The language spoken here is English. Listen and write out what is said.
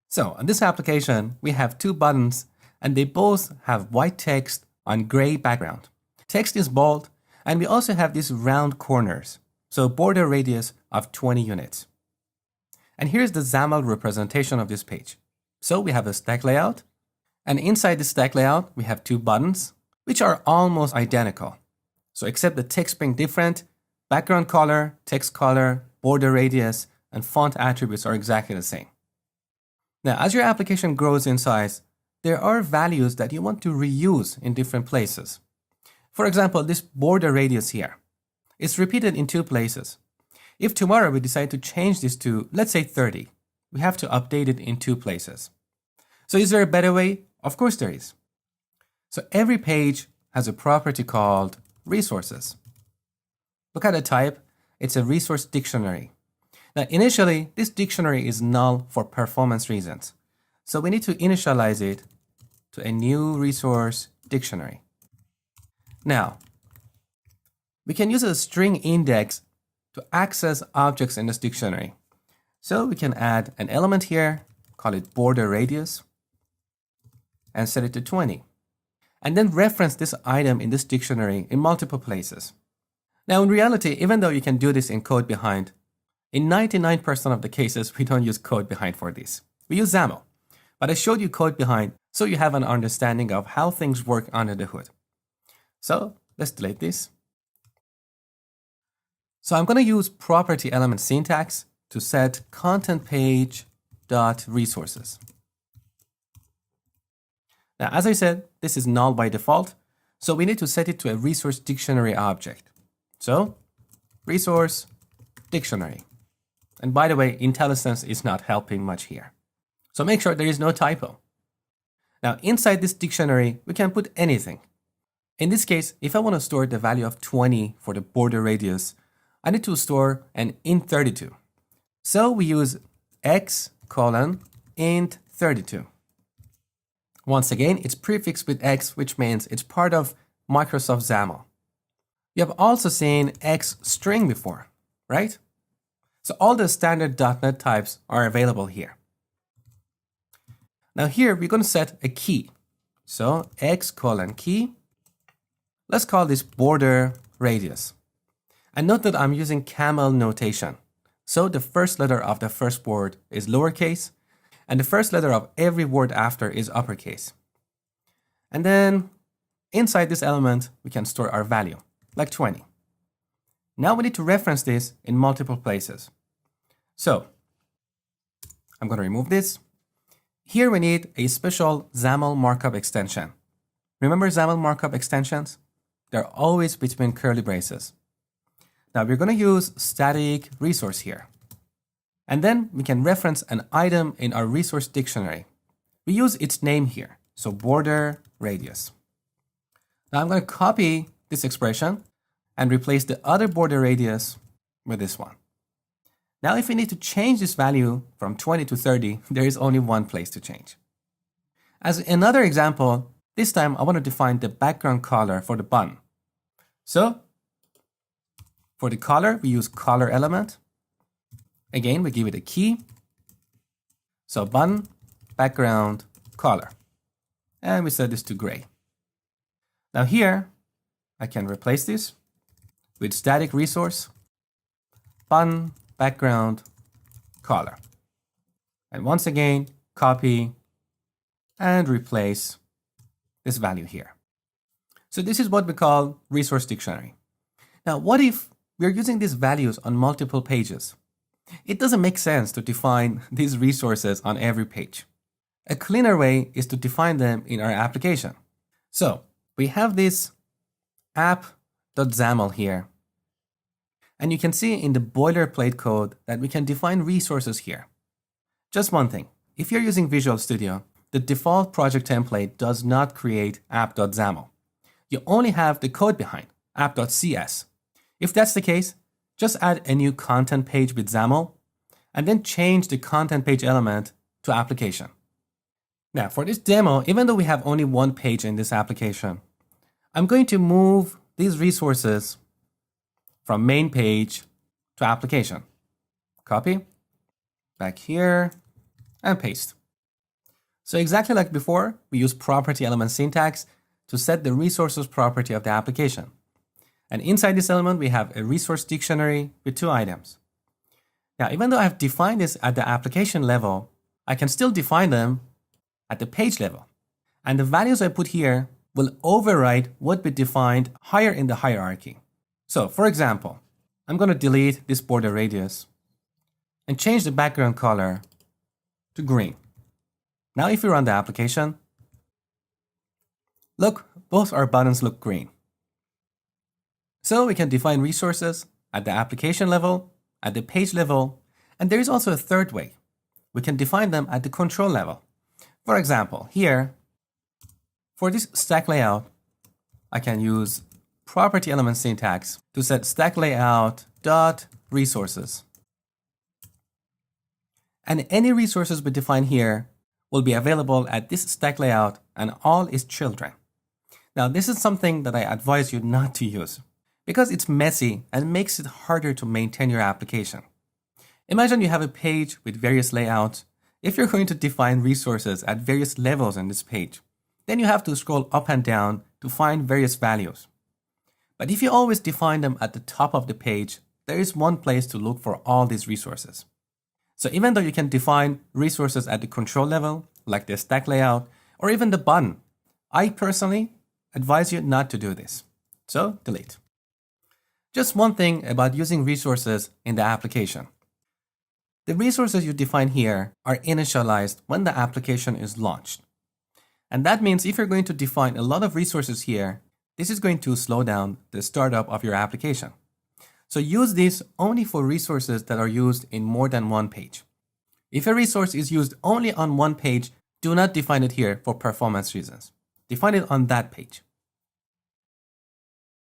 So on this application, we have two buttons and they both have white text on gray background. Text is bold and we also have these round corners, so border radius of 20 units. And here's the XAML representation of this page. So we have a stack layout, and inside the stack layout, we have two buttons, which are almost identical. So except the text being different, background color, text color, border radius, and font attributes are exactly the same. Now, as your application grows in size, there are values that you want to reuse in different places. For example, this border radius here is repeated in two places. If tomorrow we decide to change this to, let's say 30, we have to update it in two places. So is there a better way? Of course there is. So every page has a property called resources. Look at the type. It's a resource dictionary. Now initially, this dictionary is null for performance reasons. So we need to initialize it to a new resource dictionary. Now, we can use a string index to access objects in this dictionary. So we can add an element here, call it border radius, and set it to 20. And then reference this item in this dictionary in multiple places. Now in reality, even though you can do this in code behind, in 99% of the cases, we don't use code behind for this. We use XAML. But I showed you code behind so you have an understanding of how things work under the hood. So let's delete this. So I'm going to use property element syntax to set content page dot resources. Now, as I said, this is null by default, so we need to set it to a resource dictionary object. So resource dictionary. And by the way, IntelliSense is not helping much here. So make sure there is no typo. Now inside this dictionary, we can put anything. In this case, if I want to store the value of 20 for the border radius, I need to store an int32. So we use x:int32. Once again, it's prefixed with x, which means it's part of Microsoft XAML. You have also seen xstring before, right? So all the standard .NET types are available here. Now here, we're going to set a key. So x:key. Let's call this border radius. And note that I'm using camel notation. So the first letter of the first word is lowercase, and the first letter of every word after is uppercase. And then inside this element, we can store our value, like 20. Now we need to reference this in multiple places. So I'm going to remove this. Here we need a special XAML markup extension. Remember XAML markup extensions? They're always between curly braces. Now we're going to use static resource here. And then we can reference an item in our resource dictionary. We use its name here, so border radius. Now I'm going to copy this expression and replace the other border radius with this one. Now if we need to change this value from 20 to 30, there is only one place to change. As another example, this time I want to define the background color for the button. So for the color, we use color element. Again, we give it a key. So button, background, color. And we set this to gray. Now here, I can replace this with static resource, button, background, color. And once again, copy and replace this value here. So this is what we call resource dictionary. Now, what if we're using these values on multiple pages? It doesn't make sense to define these resources on every page. A cleaner way is to define them in our application. So we have this app.xaml here. And you can see in the boilerplate code that we can define resources here. Just one thing, if you're using Visual Studio, the default project template does not create app.xaml. You only have the code behind, app.cs. If that's the case, just add a new content page with XAML and then change the content page element to application. Now for this demo, even though we have only one page in this application, I'm going to move these resources from main page to application. Copy, back here, and paste. So exactly like before, we use property element syntax to set the resources property of the application. And inside this element, we have a resource dictionary with 2 items. Now, even though I've defined this at the application level, I can still define them at the page level. And the values I put here will override what we defined higher in the hierarchy. So for example, I'm going to delete this border radius and change the background color to green. Now if we run the application, look, both our buttons look green. So we can define resources at the application level, at the page level, and there is also a third way. We can define them at the control level. For example, here, for this stack layout, I can use property element syntax to set stack layout dot resources. And any resources we define here will be available at this stack layout and all its children. Now, this is something that I advise you not to use because it's messy and makes it harder to maintain your application. Imagine you have a page with various layouts. If you're going to define resources at various levels in this page, then you have to scroll up and down to find various values. But if you always define them at the top of the page, there is one place to look for all these resources. So even though you can define resources at the control level, like the stack layout, or even the button, I personally advise you not to do this. So delete. Just one thing about using resources in the application. The resources you define here are initialized when the application is launched. And that means if you're going to define a lot of resources here, this is going to slow down the startup of your application. So use this only for resources that are used in more than one page. If a resource is used only on one page, do not define it here for performance reasons. Define it on that page.